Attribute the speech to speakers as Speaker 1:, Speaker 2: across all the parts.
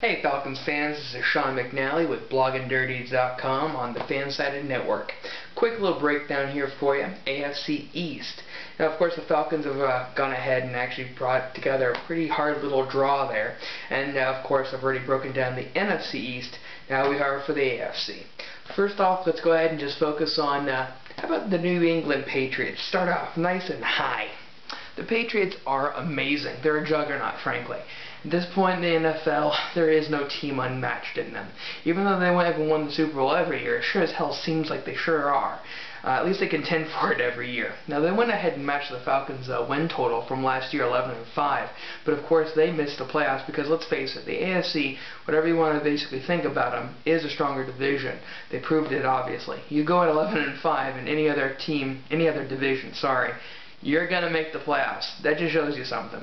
Speaker 1: Hey Falcons fans, this is Sean McNally with bloggingdirties.com on the Fansided Network. Quick little breakdown here for you, AFC East. Now of course the Falcons have gone ahead and actually brought together a pretty hard little draw there. And of course I've already broken down the NFC East. Now we are for the AFC. First off, let's go ahead and just focus on, how about the New England Patriots? Start off nice and high. The Patriots are amazing. They're a juggernaut, frankly. At this point in the NFL, there is no team unmatched in them. Even though they haven't won the Super Bowl every year, it sure as hell seems like they sure are. At least they contend for it every year. Now, they went ahead and matched the Falcons' win total from last year, 11-5. But, of course, they missed the playoffs because, let's face it, the AFC, whatever you want to basically think about them, is a stronger division. They proved it, obviously. You go at 11-5 in any other team, any other division, you're going to make the playoffs. That just shows you something.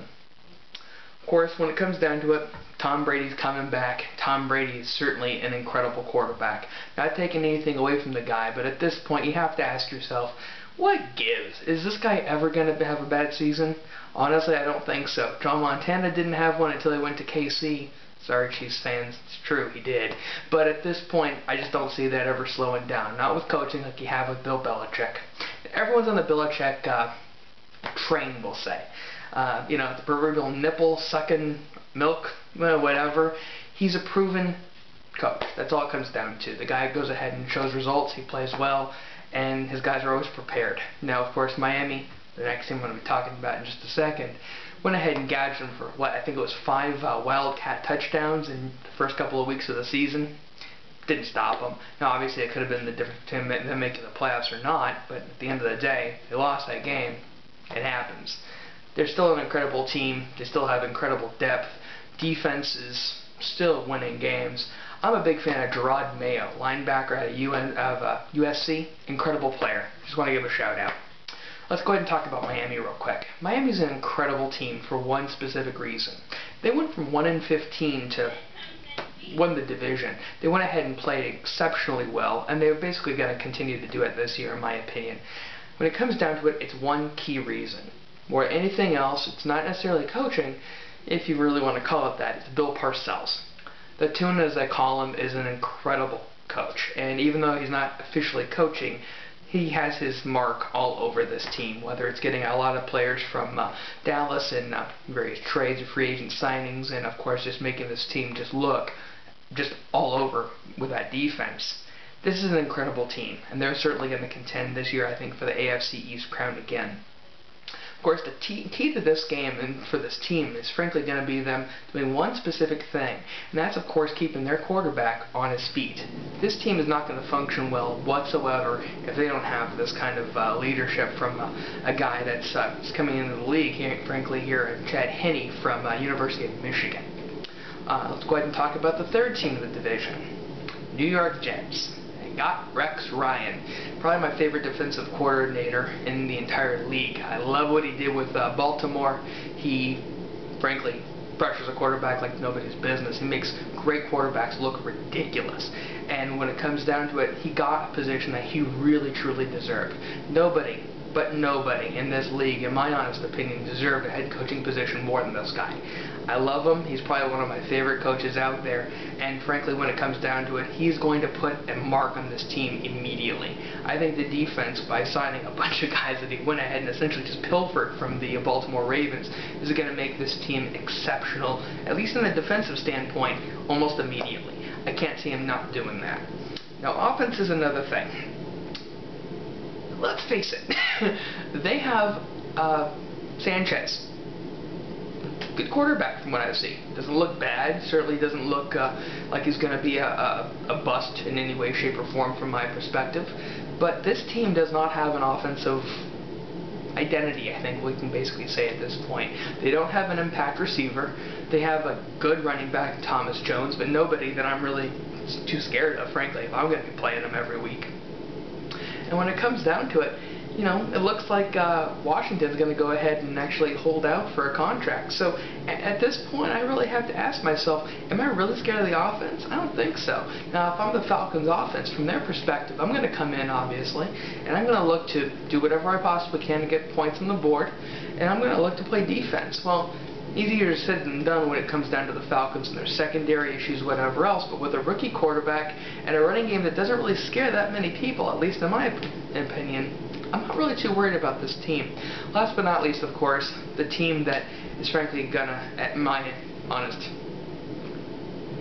Speaker 1: Of course, when it comes down to it, Tom Brady's coming back. Tom Brady is certainly an incredible quarterback. Not taking anything away from the guy, but at this point you have to ask yourself, what gives? Is this guy ever going to have a bad season? Honestly, I don't think so. John Montana didn't have one until he went to KC. Sorry, Chiefs fans, it's true, he did. But at this point, I just don't see that ever slowing down. Not with coaching like you have with Bill Belichick. Everyone's on the Belichick train, we'll say. The proverbial nipple-sucking milk, whatever. He's a proven coach. That's all it comes down to. The guy goes ahead and shows results, he plays well, and his guys are always prepared. Now, of course, Miami, the next team I'm going to be talking about in just a second, went ahead and gouged them for, I think it was 5 Wildcat touchdowns in the first couple of weeks of the season. Didn't stop them. Now, obviously, it could have been the difference between them making the playoffs or not, but at the end of the day, they lost that game. It happens. They're still an incredible team. They still have incredible depth. Defense is still winning games. I'm a big fan of Gerard Mayo, linebacker out of USC. Incredible player. Just want to give a shout out. Let's go ahead and talk about Miami real quick. Miami's an incredible team for one specific reason. They went from 1-15 to won the division. They went ahead and played exceptionally well, and they're basically going to continue to do it this year, in my opinion. When it comes down to it, it's one key reason. More than anything else, it's not necessarily coaching, if you really want to call it that. It's Bill Parcells. The Tuna, as I call him, is an incredible coach. And even though he's not officially coaching, he has his mark all over this team, whether it's getting a lot of players from Dallas and various trades, free agent signings, and of course just making this team just look just all over with that defense. This is an incredible team, and they're certainly going to contend this year, I think, for the AFC East crown again. Of course, the key to this game and for this team is frankly going to be them doing one specific thing, and that's, of course, keeping their quarterback on his feet. This team is not going to function well whatsoever if they don't have this kind of leadership from a guy that's coming into the league, here, Chad Henne from University of Michigan. Let's go ahead and talk about the third team of the division, New York Jets. Got Rex Ryan, probably my favorite defensive coordinator in the entire league. I love what he did with Baltimore. He, frankly, pressures a quarterback like nobody's business. He makes great quarterbacks look ridiculous. And when it comes down to it, he got a position that he really, truly deserved. Nobody in this league, in my honest opinion, deserved a head coaching position more than this guy. I love him. He's probably one of my favorite coaches out there. And frankly, when it comes down to it, he's going to put a mark on this team immediately. I think the defense, by signing a bunch of guys that he went ahead and essentially just pilfered from the Baltimore Ravens, is going to make this team exceptional, at least in a defensive standpoint, almost immediately. I can't see him not doing that. Now, offense is another thing. Let's face it, they have Sanchez. Good quarterback from what I see. Doesn't look bad. Certainly doesn't look like he's going to be a bust in any way, shape, or form from my perspective. But this team does not have an offensive identity, I think we can basically say at this point. They don't have an impact receiver. They have a good running back, Thomas Jones, but nobody that I'm really too scared of, frankly, if I'm going to be playing him every week. And when it comes down to it, it looks like Washington's going to go ahead and actually hold out for a contract. So at this point, I really have to ask myself, am I really scared of the offense? I don't think so. Now, if I'm the Falcons offense, from their perspective, I'm going to come in, obviously, and I'm going to look to do whatever I possibly can to get points on the board, and I'm going to look to play defense. Well, easier said than done when it comes down to the Falcons and their secondary issues, whatever else, but with a rookie quarterback and a running game that doesn't really scare that many people, at least in my opinion, I'm not really too worried about this team. Last but not least, of course, the team that is frankly gonna, at my honest,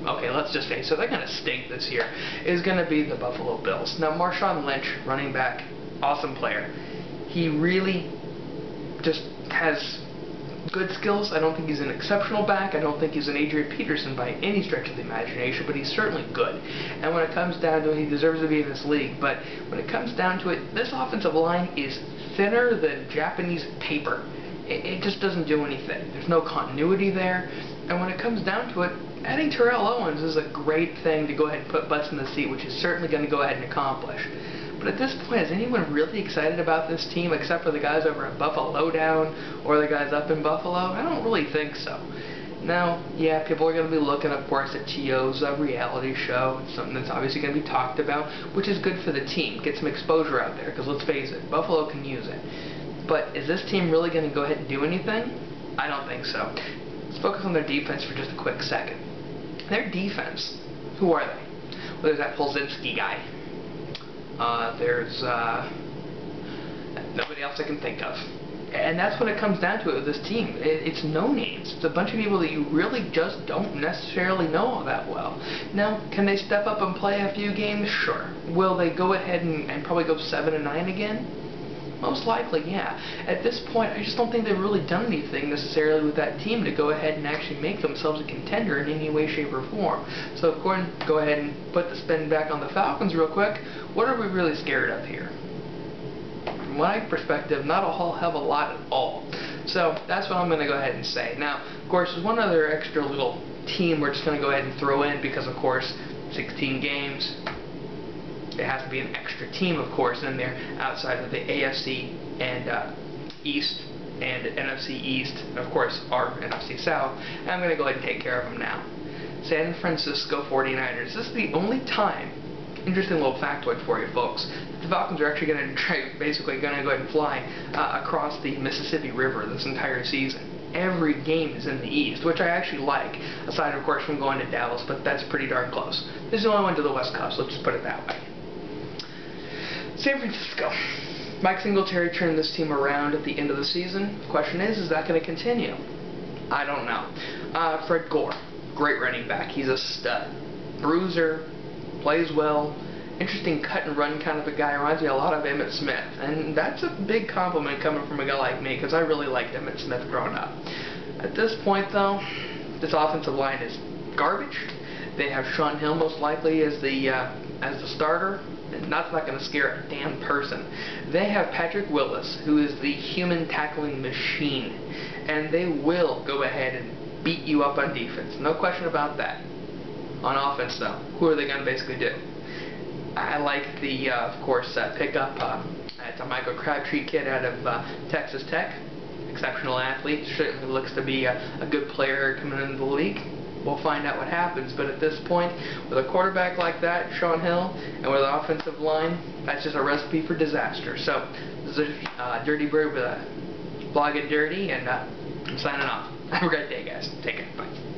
Speaker 1: okay, let's just face it, they're gonna stink this year, is gonna be the Buffalo Bills. Now, Marshawn Lynch, running back, awesome player. He really just has good skills. I don't think he's an exceptional back. I don't think he's an Adrian Peterson by any stretch of the imagination, but he's certainly good. And when it comes down to it, he deserves to be in this league. But when it comes down to it, this offensive line is thinner than Japanese paper. It just doesn't do anything. There's no continuity there. And when it comes down to it, adding Terrell Owens is a great thing to go ahead and put butts in the seat, which is certainly going to go ahead and accomplish. But at this point, is anyone really excited about this team except for the guys over at Buffalo Down or the guys up in Buffalo? I don't really think so. Now, yeah, people are going to be looking, of course, at T.O.'s reality show. It's something that's obviously going to be talked about, which is good for the team. Get some exposure out there, because let's face it, Buffalo can use it. But is this team really going to go ahead and do anything? I don't think so. Let's focus on their defense for just a quick second. Their defense, who are they? Well, there's that Polzinski guy. There's nobody else I can think of. And that's what it comes down to it with this team. It's no names. It's a bunch of people that you really just don't necessarily know all that well. Now, can they step up and play a few games? Sure. Will they go ahead and probably go 7-9 again? Most likely, yeah. At this point, I just don't think they've really done anything necessarily with that team to go ahead and actually make themselves a contender in any way, shape, or form. So, of course, go ahead and put the spin back on the Falcons real quick. What are we really scared of here? From my perspective, not a whole hell of a lot at all. So, that's what I'm going to go ahead and say. Now, of course, there's one other extra little team we're just going to go ahead and throw in because, of course, 16 games. There has to be an extra team, of course, in there outside of the AFC and East and NFC East, and of course our NFC South. And I'm going to go ahead and take care of them now. San Francisco 49ers. This is the only time, interesting little factoid for you folks, the Falcons are actually going to basically going to go ahead and fly across the Mississippi River this entire season. Every game is in the East, which I actually like, aside of course from going to Dallas, but that's pretty darn close. This is the only one to the West Coast, let's just put it that way. San Francisco. Mike Singletary turned this team around at the end of the season. The question is that going to continue? I don't know. Fred Gore, great running back. He's a stud. Bruiser, plays well, interesting cut and run kind of a guy. Reminds me a lot of Emmitt Smith. And that's a big compliment coming from a guy like me, because I really liked Emmitt Smith growing up. At this point, though, this offensive line is garbage. They have Shaun Hill most likely as the starter. And that's not going to scare a damn person. They have Patrick Willis, who is the human tackling machine. And they will go ahead and beat you up on defense. No question about that. On offense, though, who are they going to basically do? I like the, of course, pickup at a Michael Crabtree kid out of Texas Tech. Exceptional athlete. Certainly looks to be a good player coming into the league. We'll find out what happens, but at this point, with a quarterback like that, Shaun Hill, and with an offensive line, that's just a recipe for disaster. So, this is Dirty Bird with a Blog and Dirty, and I'm signing off. Have a great day, guys. Take care. Bye.